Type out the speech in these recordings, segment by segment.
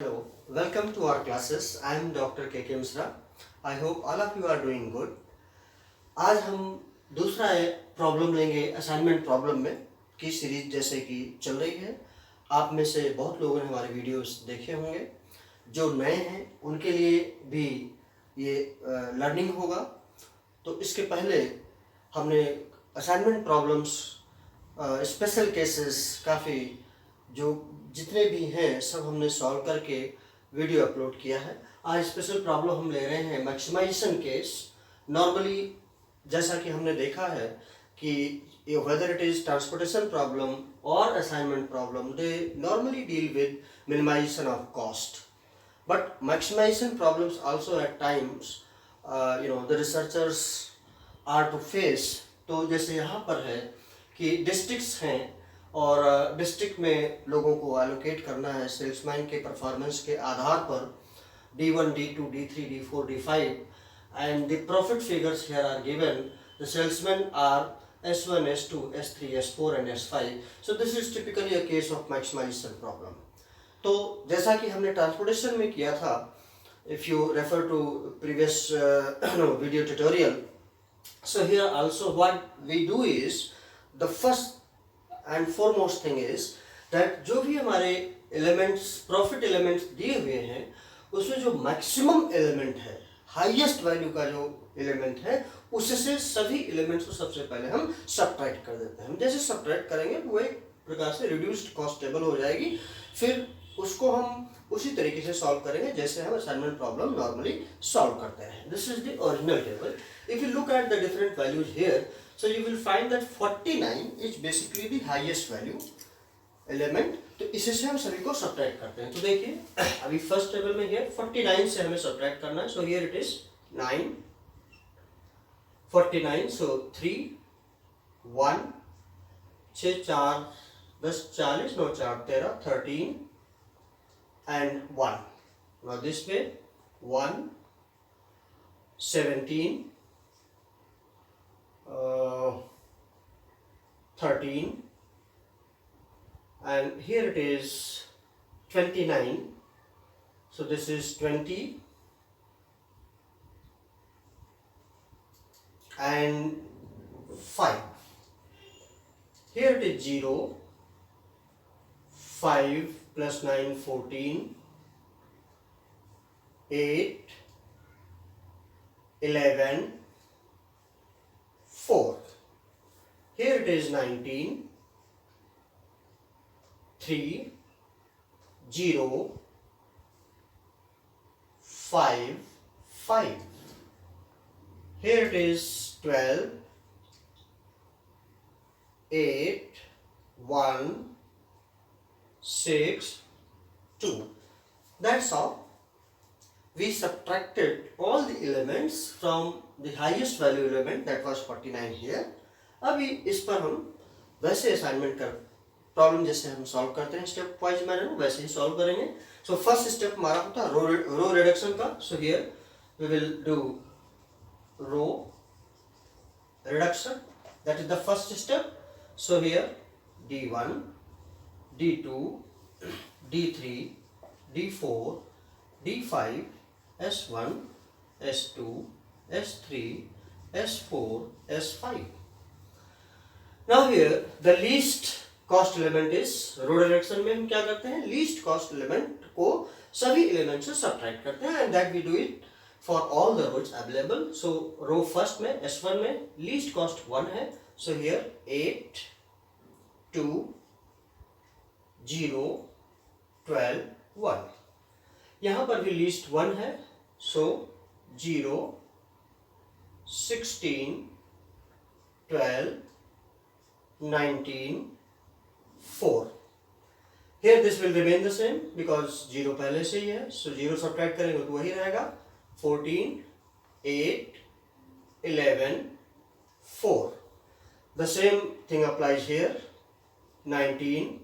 Hello, welcome to our classes. I am Dr. K.K. Misra. I hope all of you are doing good. आज हम दूसरा problem लेंगे assignment problem में की series जैसे कि चल रही है। आप में से बहुत लोगों ने हमारे वीडियोस देखे होंगे। जो नए हैं उनके लिए भी ये लर्निंग होगा। तो इसके पहले हमने असाइनमेंट प्रॉब्लम्स, स्पेशल केसेस काफ़ी जो जितने भी हैं सब हमने सॉल्व करके वीडियो अपलोड किया है। आज स्पेशल प्रॉब्लम हम ले रहे हैं मैक्सिमाइजेशन केस। नॉर्मली जैसा कि हमने देखा है कि whether it is transportation problem और assignment problem, they normally deal with minimization of cost, but maximization problems also at times the researchers are to face. तो जैसे यहाँ पर है कि डिस्ट्रिक्ट्स हैं और डिस्ट्रिक्ट में लोगों को एलोकेट करना है सेल्समैन के परफॉर्मेंस के आधार पर D1, D2, D3, D4, D5 and the profit figures here are given. The salesmen are S1, S2, S3, S4 and S5. So this is typically a case of maximization problem. तो जैसा कि हमने transportation में किया था, if you refer to previous video tutorial, so here also what we do is the first and foremost thing is that जो भी हमारे एलिमेंट्स प्रॉफिट एलिमेंट्स दिए हुए हैं उसमें जो मैक्सिमम एलिमेंट है, हाईएस्ट वैल्यू का जो एलिमेंट है, उससे सभी एलिमेंट्स को सबसे पहले हम सब्ट्रैक्ट कर देते हैं। हम जैसे सब्ट्रैक्ट करेंगे वो एक प्रकार से रिड्यूस्ड कॉस्ट टेबल हो जाएगी। फिर उसको हम उसी तरीके से सॉल्व करेंगे जैसे हम असाइनमेंट प्रॉब्लम नॉर्मली सॉल्व करते हैं। This is the original table. If you look at the different values here, so you will find that 49 is basically the highest value element। तो इसे से हम सभी को सब्ट्रैक्ट करते हैं। तो देखिए अभी फर्स्ट टेबल में here 49 से हमें सब्ट्रैक्ट करना है। so here it is 9 49, so 3 1 6 4 10 40 9 4 13 13 and 1। now this way 1 17 13 and here it is 29, so this is 20 and 5, here it is 0 5 plus 9 14 8 11 4, here it is 19 3 0 5 5, here it is 12 8 1 6 2। that's all. We subtracted all the elements from the highest value element, that was 49 here। अभी इस पर हम वैसे assignment कर problem जैसे हम solve करते हैं स्टेप वाइज मैनर में वैसे ही सॉल्व करेंगे। सो फर्स्ट स्टेप हमारा होता है रो रिडक्शन का। So here we will do row reduction, that is the first step. So here D1 D2 D3 D4 D5 S1 S2 S3 S4 S5। now here the least cost element is row direction में हम क्या करते हैं, least cost element को सभी element से subtract करते हैं and that we do it for all the rows available. So row first में S1 में लीस्ट कॉस्ट 1 है। सो हियर 8 2 0 12 1, यहाँ पर भी लीस्ट 1 है। सो 0 16 12 19 4, here this will remain the same because 0 पहले से ही है। so 0 सब्ट्रैक्ट करेंगे तो वही रहेगा। 14 8 11 4, the same thing applies here। 19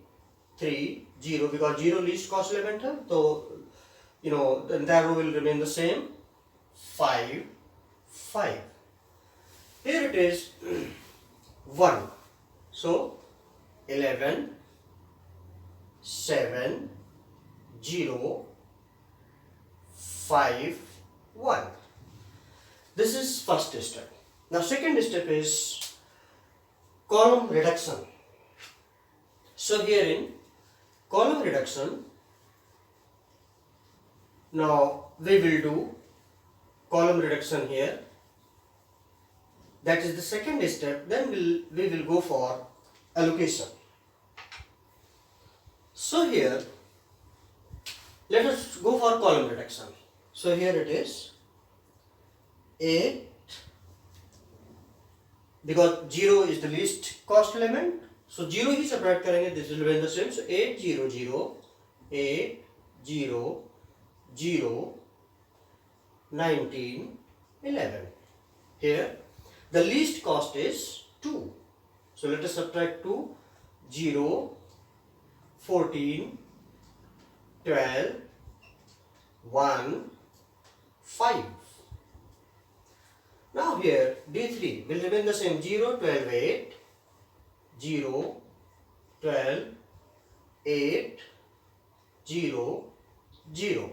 3 0, because 0 least cost element है तो the entire row will remain the same। 5 5, here it is 1, so 11 7 0 5 1. This is first step. Now second step is column reduction. So here in column reduction, now we will do column reduction here. That is the second step. Then we will go for allocation. So here let us go for column reduction. So here it is 8, because 0 is the least cost element. So 0 he separate करेंगे. This will remain the same. So 8 0 0 8 0 0 19 11. Here the least cost is 2. So let us subtract 2. 0 14 12 1 5. Now here D3 will remain the same. 0 12 8 0 12 8 0 0.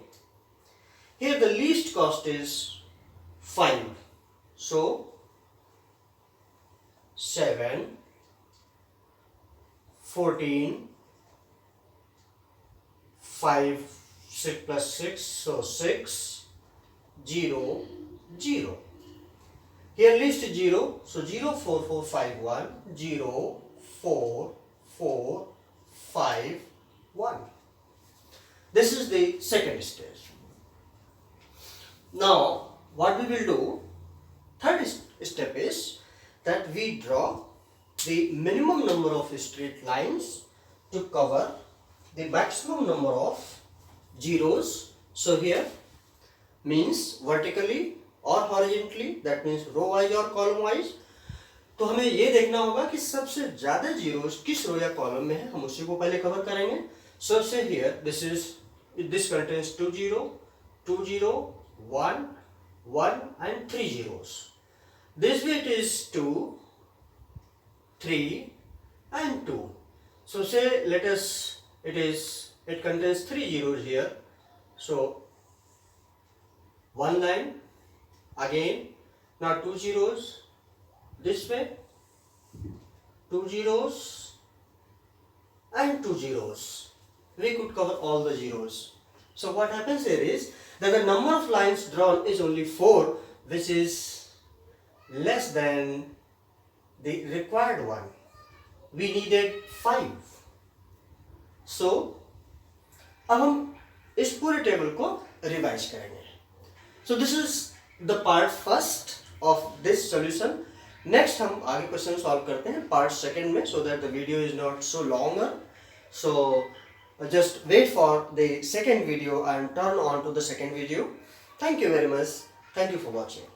Here the least cost is 5. So 7 14 5 6 plus 6, so 6 0 0. Here least is 0, so 0 4 4 5 1 0 4 4 5 1. This is the second stage. Now what we will do, third step is that we draw the minimum number of straight lines to cover the maximum number of zeros. So here means vertically or horizontally, that means row wise or column wise. तो हमें ये देखना होगा कि सबसे ज्यादा zeros किस रो या कॉलम में है, हम उसी को पहले कवर करेंगे. So say here this contains 2 0 2 0 1 1 and 3 zeros. This way it is 2 3 and 2. So say let us it contains 3 zeros here. So one line again. Now 2 zeros this way, 2 zeros and 2 zeros. We could cover all the zeros. So what happens here is that the number of lines drawn is only 4, which is less than the required one. We needed 5. So अब हम इस पूरे table को revise करेंगे. So this is the part first of this solution. Next हम आगे question solve करते हैं पार्ट सेकंड में, so that the video is not so longer. So just wait for the second video and turn on to the second video. Thank you very much. Thank you for watching.